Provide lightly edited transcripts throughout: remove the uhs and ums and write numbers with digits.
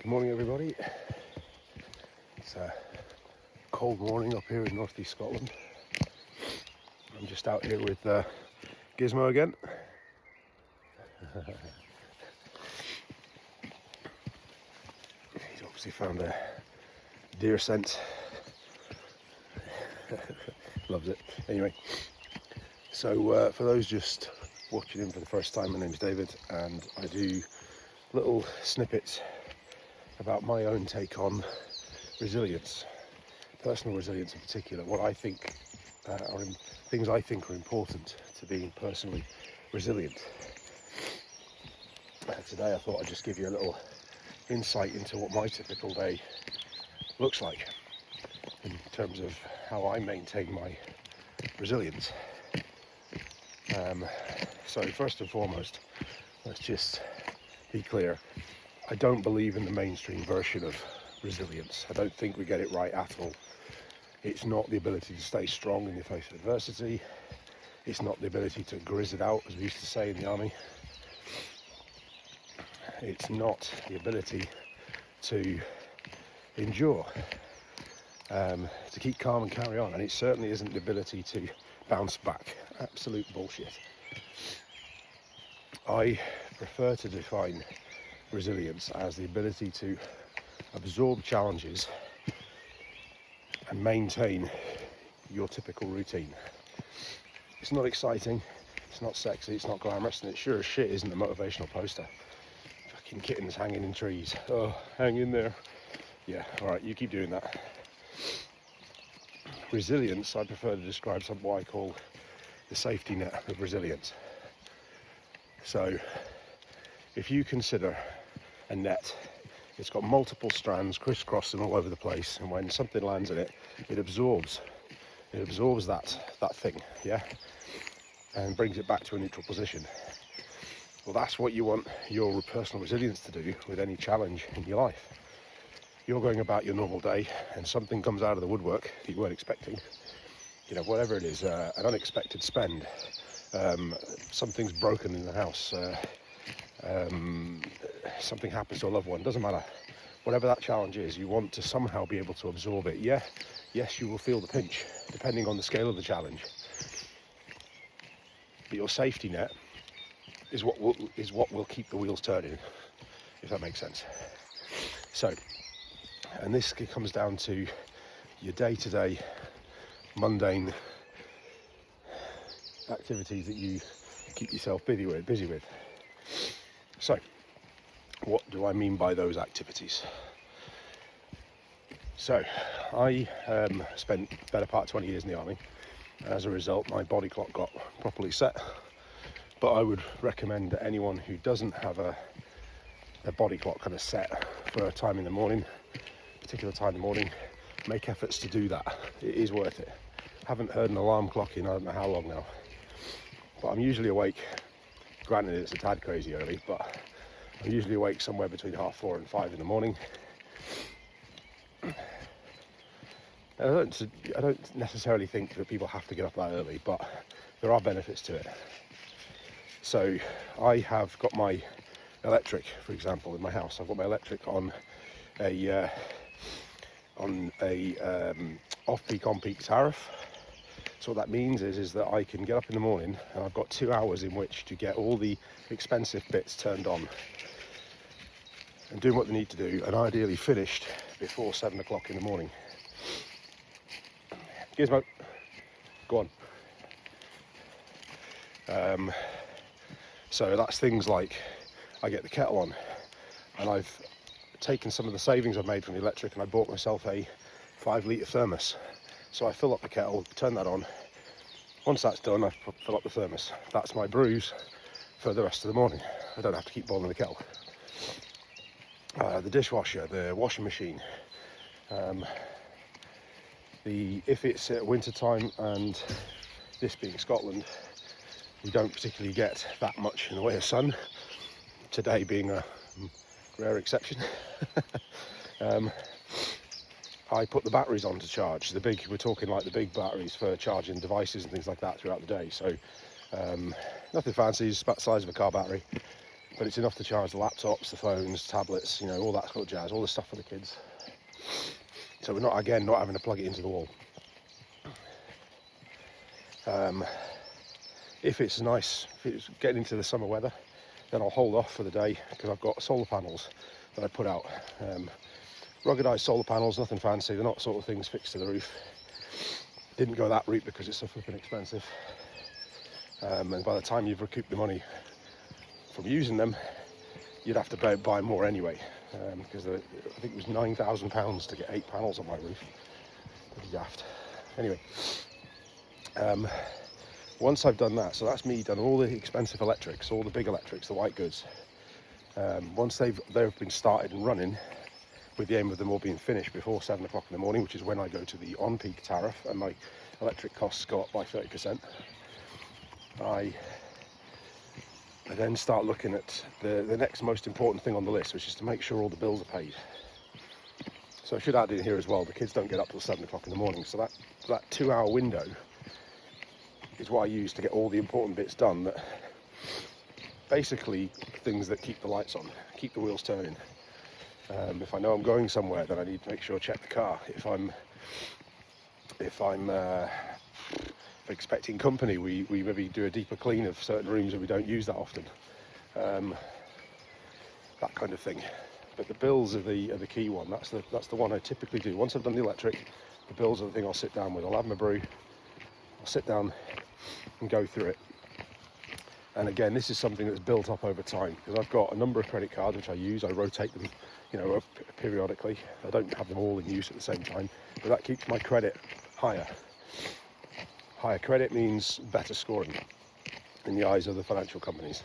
Morning everybody. It's a cold morning up here in northeast Scotland. I'm just out here with Gizmo again. He's obviously found a deer scent. Loves it. Anyway, so for those just watching in for the first time, my name's David and I do little snippets about my own take on resilience, personal resilience in particular, what I think things I think are important to being personally resilient. Today I thought I'd just give you a little insight into what my typical day looks like in terms of how I maintain my resilience. So first and foremost, let's just be clear. I don't believe in the mainstream version of resilience. I don't think we get it right at all. It's not the ability to stay strong in the face of adversity. It's not the ability to grizz it out, as we used to say in the army. It's not the ability to endure, to keep calm and carry on. And it certainly isn't the ability to bounce back. Absolute bullshit. I prefer to define resilience as the ability to absorb challenges and maintain your typical routine. It's not exciting, it's not sexy, it's not glamorous, and it sure as shit isn't a motivational poster. Fucking kittens hanging in trees. Oh, hang in there. Yeah, alright, you keep doing that. Resilience, I prefer to describe what I call the safety net of resilience. So, if you consider a net, it's got multiple strands crisscrossing all over the place, and when something lands in it, it absorbs that thing, yeah, and brings it back to a neutral position. Well, that's what you want your personal resilience to do with any challenge in your life. You're going about your normal day, and something comes out of the woodwork that you weren't expecting. You know, whatever it is, an unexpected spend, something's broken in the house. Something happens to a loved one, doesn't matter. Whatever that challenge is, you want to somehow be able to absorb it. Yes, you will feel the pinch, depending on the scale of the challenge. But your safety net is what will keep the wheels turning, if that makes sense. So, and this comes down to your day-to-day mundane activities that you keep yourself busy with. So, what do I mean by those activities? So, I spent the better part of 20 years in the army, and as a result my body clock got properly set. But I would recommend that anyone who doesn't have a body clock kind of set for a time in the morning, particular time in the morning, make efforts to do that. It is worth it. Haven't heard an alarm clock in I don't know how long now, but I'm usually awake. Granted, it's a tad crazy early, but I'm usually awake somewhere between 4:30 and 5 in the morning. I don't necessarily think that people have to get up that early, but there are benefits to it. So I have got my electric, for example, in my house. I've got my electric on a off-peak, on-peak tariff. So what that means is that I can get up in the morning and I've got 2 hours in which to get all the expensive bits turned on and doing what they need to do, and ideally finished before 7 o'clock in the morning. Gizmo, go on. So that's things like I get the kettle on, and I've taken some of the savings I've made from the electric and I bought myself a 5-litre thermos. So I fill up the kettle, turn that on. Once that's done, I fill up the thermos. That's my brews for the rest of the morning. I don't have to keep boiling the kettle. The dishwasher, the washing machine. If it's winter time, and this being Scotland, we don't particularly get that much in the way of sun. Today being a rare exception. I put the batteries on to charge. We're talking like the big batteries for charging devices and things like that throughout the day. So nothing fancy, it's about the size of a car battery. but it's enough to charge the laptops, the phones, tablets, you know, all that sort of jazz, all the stuff for the kids. So we're not having to plug it into the wall. If it's getting into the summer weather, then I'll hold off for the day, because I've got solar panels that I put out. Ruggedized solar panels, nothing fancy, they're not sort of things fixed to the roof. Didn't go that route because it's so flipping expensive. And by the time you've recouped the money from using them, you'd have to buy more anyway. Because I think it was £9,000 to get 8 panels on my roof. Pretty daft. Anyway, once I've done that, so that's me done all the expensive electrics, all the big electrics, the white goods. Once they've been started and running, with the aim of them all being finished before 7 o'clock in the morning, which is when I go to the on-peak tariff and my electric costs go up by 30%, I then start looking at the next most important thing on the list, which is to make sure all the bills are paid. So I should add in here as well, the kids don't get up till 7 o'clock in the morning, so that 2-hour window is what I use to get all the important bits done, that basically things that keep the lights on, keep the wheels turning. If I know I'm going somewhere, then I need to make sure I check the car. If I'm expecting company, we maybe do a deeper clean of certain rooms that we don't use that often. That kind of thing. But the bills are the key one. That's the one I typically do. Once I've done the electric, the bills are the thing I'll sit down with. I'll have my brew, I'll sit down and go through it. And again, this is something that's built up over time, because I've got a number of credit cards which I use. I rotate them, you know, periodically. I don't have them all in use at the same time, but that keeps my credit higher. Higher credit means better scoring in the eyes of the financial companies.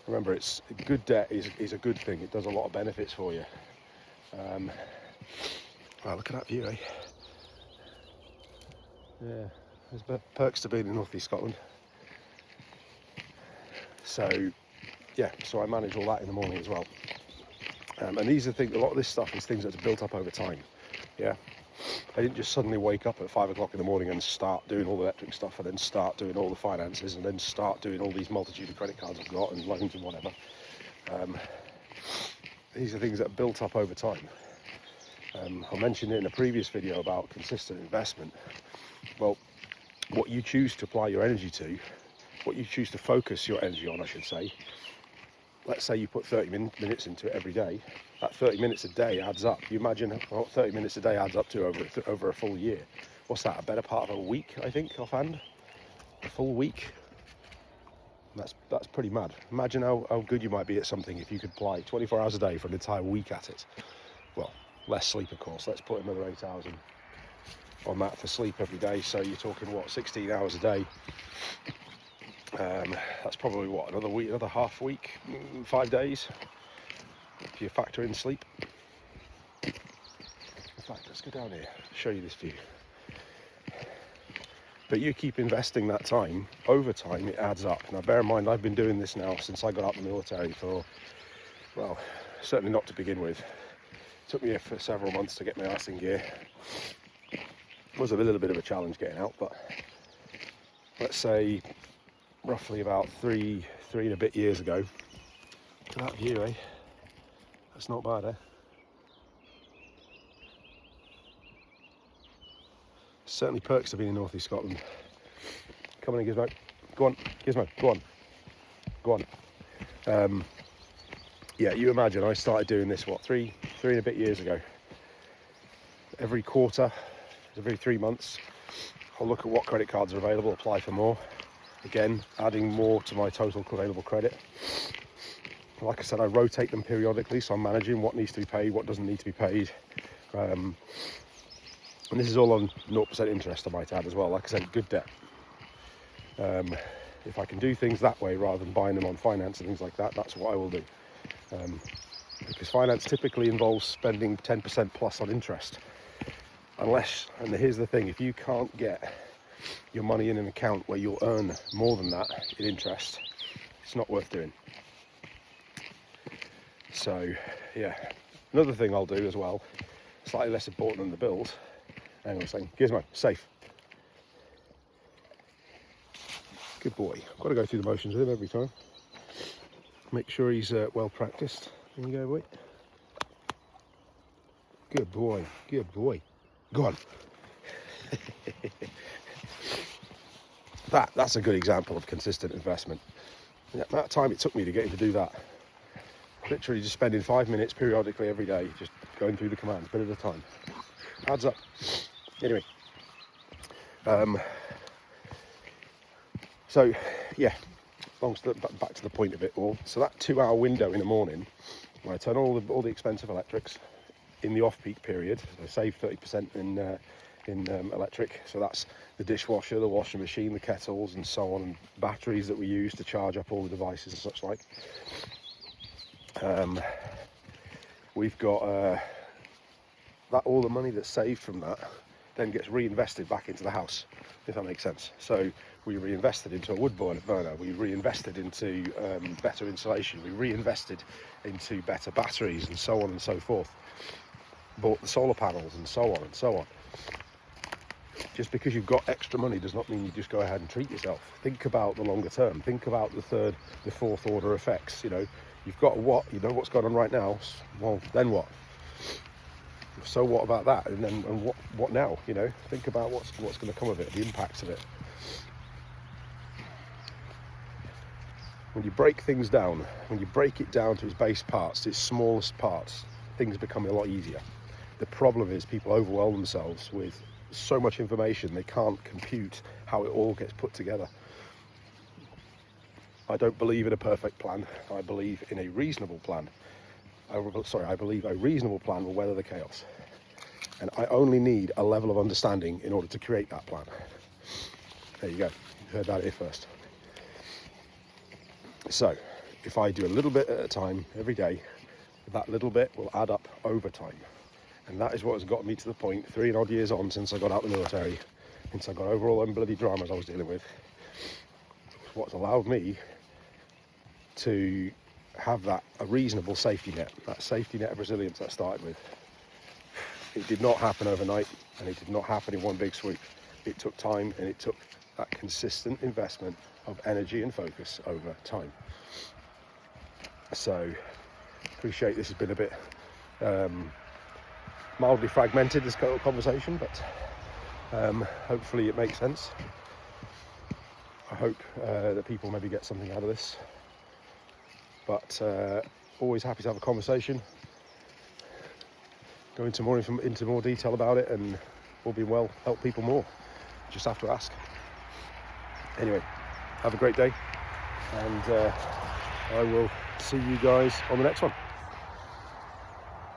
Remember, it's good debt is a good thing. It does a lot of benefits for you. Wow, look at that view, eh? Yeah, there's perks to being in North East Scotland. So, yeah, so I manage all that in the morning as well. And these are things, a lot of this stuff is things that's built up over time. Yeah, I didn't just suddenly wake up at 5 o'clock in the morning and start doing all the electric stuff, and then start doing all the finances, and then start doing all these multitude of credit cards I've got and loans and whatever. These are things that are built up over time. I mentioned it in a previous video about consistent investment. Well, what you choose to apply your energy to, what you choose to focus your energy on, I should say. Let's say you put 30 minutes into it every day. That 30 minutes a day adds up. You imagine what 30 minutes a day adds up to over a full year. What's that, a better part of a week, I think, offhand? A full week? That's pretty mad. Imagine how good you might be at something if you could apply 24 hours a day for an entire week at it. Well, less sleep, of course. Let's put another 8 hours on that for sleep every day. So you're talking, what, 16 hours a day? That's probably, what, another week, another half week, 5 days, if you factor in sleep. In fact, let's go down here, show you this view. But you keep investing that time, over time it adds up. Now bear in mind, I've been doing this now since I got out of the military for, well, certainly not to begin with. It took me for several months to get my arse in gear. It was a little bit of a challenge getting out, but let's say roughly about three and a bit years ago. Look at that view, eh? That's not bad, eh? Certainly perks to being in North East Scotland. Come on in, Gizmo. Go on, Gizmo, go on. Go on. Yeah, you imagine I started doing this, what, three and a bit years ago. Every quarter, every 3 months, I'll look at what credit cards are available, apply for more. Again, adding more to my total available credit. Like I said, I rotate them periodically, so I'm managing what needs to be paid, what doesn't need to be paid. And this is all on 0% interest, I might add as well. Like I said, good debt. If I can do things that way rather than buying them on finance and things like that, that's what I will do. Because finance typically involves spending 10% plus on interest. Unless, and here's the thing, if you can't get your money in an account where you'll earn more than that in interest, it's not worth doing. So, yeah. Another thing I'll do as well, slightly less important than the bills. Hang on a second. Gizmo, safe. Good boy. I've got to go through the motions with him every time. Make sure he's well practiced. There you go, boy. Good boy, good boy. Go on. That's a good example of consistent investment. The amount of time it took me to get him to do that. Literally just spending 5 minutes periodically every day, just going through the commands, bit at a time. Adds up. Anyway. So, yeah, back to the point of it all. So that 2 hour window in the morning, where I turn all the expensive electrics in the off-peak period, I save 30% in electric. So that's the dishwasher, the washing machine, the kettles, and so on, and batteries that we use to charge up all the devices and such like. We've got that all the money that's saved from that then gets reinvested back into the house, if that makes sense. So we reinvested into a wood boiler burner, we reinvested into better insulation, we reinvested into better batteries, and so on and so forth. Bought the solar panels, and so on and so on. Just because you've got extra money does not mean you just go ahead and treat yourself. Think about the longer term. Think about the third, the fourth order effects. You know, you've got what, you know what's going on right now. Well, then what? So what about that? And then and what now? You know, think about what's going to come of it, the impacts of it. When you break things down, when you break it down to its base parts, to its smallest parts, things become a lot easier. The problem is people overwhelm themselves with so much information they can't compute how it all gets put together. I don't believe in a perfect plan. I believe in a reasonable plan. I believe a reasonable plan will weather the chaos. And I only need a level of understanding in order to create that plan. There you go. You heard that here first. So, if I do a little bit at a time every day, that little bit will add up over time. And that is what has got me to the point, 3 and odd years on since I got out of the military, since I got over all them bloody dramas I was dealing with, what's allowed me to have a reasonable safety net, that safety net of resilience that I started with. It did not happen overnight, and it did not happen in one big swoop. It took time, and it took that consistent investment of energy and focus over time. So, appreciate this has been a bit mildly fragmented, this conversation, but hopefully it makes sense. I hope that people maybe get something out of this. But always happy to have a conversation, go into more detail about it, and all being well, help people more. Just have to ask. Anyway, have a great day, and I will see you guys on the next one.